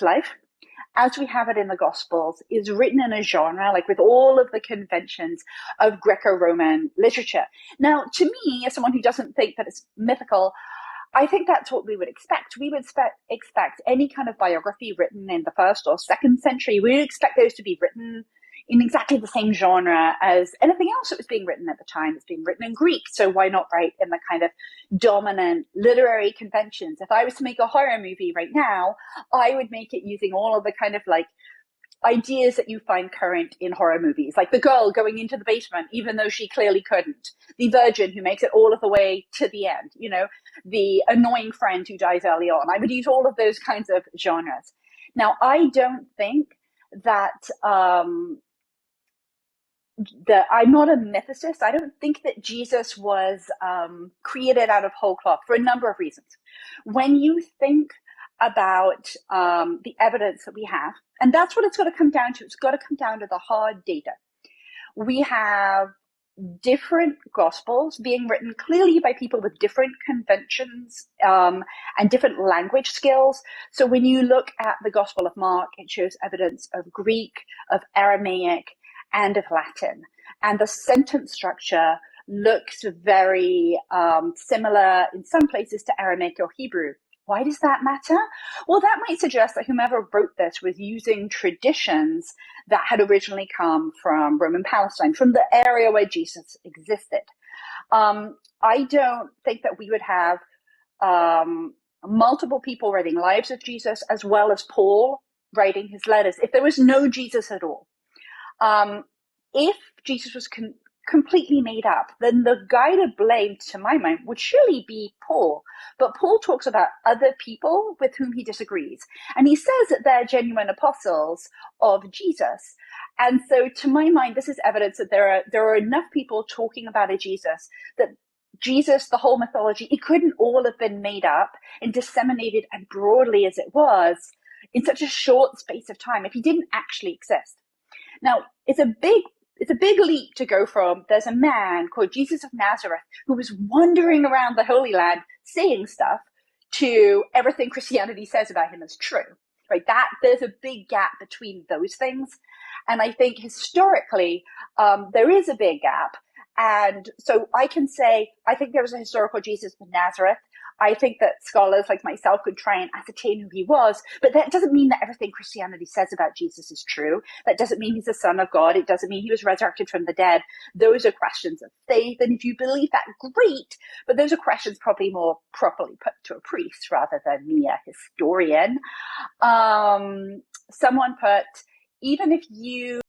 life, as we have it in the Gospels, is written in a genre, like with all of the conventions of Greco-Roman literature. Now, to me, as someone who doesn't think that it's mythical, I think that's what we would expect. We would expect any kind of biography written in the first or second century, we would expect those to be written in exactly the same genre as anything else that was being written at the time. It's being written in Greek, so why not write in the kind of dominant literary conventions? If I was to make a horror movie right now, I would make it using all of the kind of like ideas that you find current in horror movies, like the girl going into the basement even though she clearly couldn't, the virgin who makes it all of the way to the end, the annoying friend who dies early on. I would use all of those kinds of genres. Now, I don't think that I'm not a mythicist. I don't think that Jesus was created out of whole cloth for a number of reasons. When you think about the evidence that we have, and that's what it's got to come down to. It's got to come down to the hard data. We have different gospels being written clearly by people with different conventions and different language skills. So when you look at the Gospel of Mark, it shows evidence of Greek, of Aramaic, and of Latin. And the sentence structure looks very similar in some places to Aramaic or Hebrew. Why does that matter? Well, that might suggest that whomever wrote this was using traditions that had originally come from Roman Palestine, from the area where Jesus existed. I don't think that we would have multiple people writing lives of Jesus as well as Paul writing his letters if there was no Jesus at all. If Jesus was completely made up, then the guy to blame, to my mind, would surely be Paul. But Paul talks about other people with whom he disagrees. And he says that they're genuine apostles of Jesus. And so to my mind, this is evidence that there are enough people talking about a Jesus that Jesus, the whole mythology, it couldn't all have been made up and disseminated as broadly as it was in such a short space of time if he didn't actually exist. Now, it's a big leap to go from there's a man called Jesus of Nazareth who was wandering around the Holy Land saying stuff to everything Christianity says about him is true, right? There's a big gap between those things. And I think historically, there is a big gap. And so I can say, I think there was a historical Jesus of Nazareth. I think that scholars like myself could try and ascertain who he was, but that doesn't mean that everything Christianity says about Jesus is true. That doesn't mean he's the Son of God. It doesn't mean he was resurrected from the dead. Those are questions of faith, and if you believe that, great, but those are questions probably more properly put to a priest rather than me, a historian. Someone put, even if you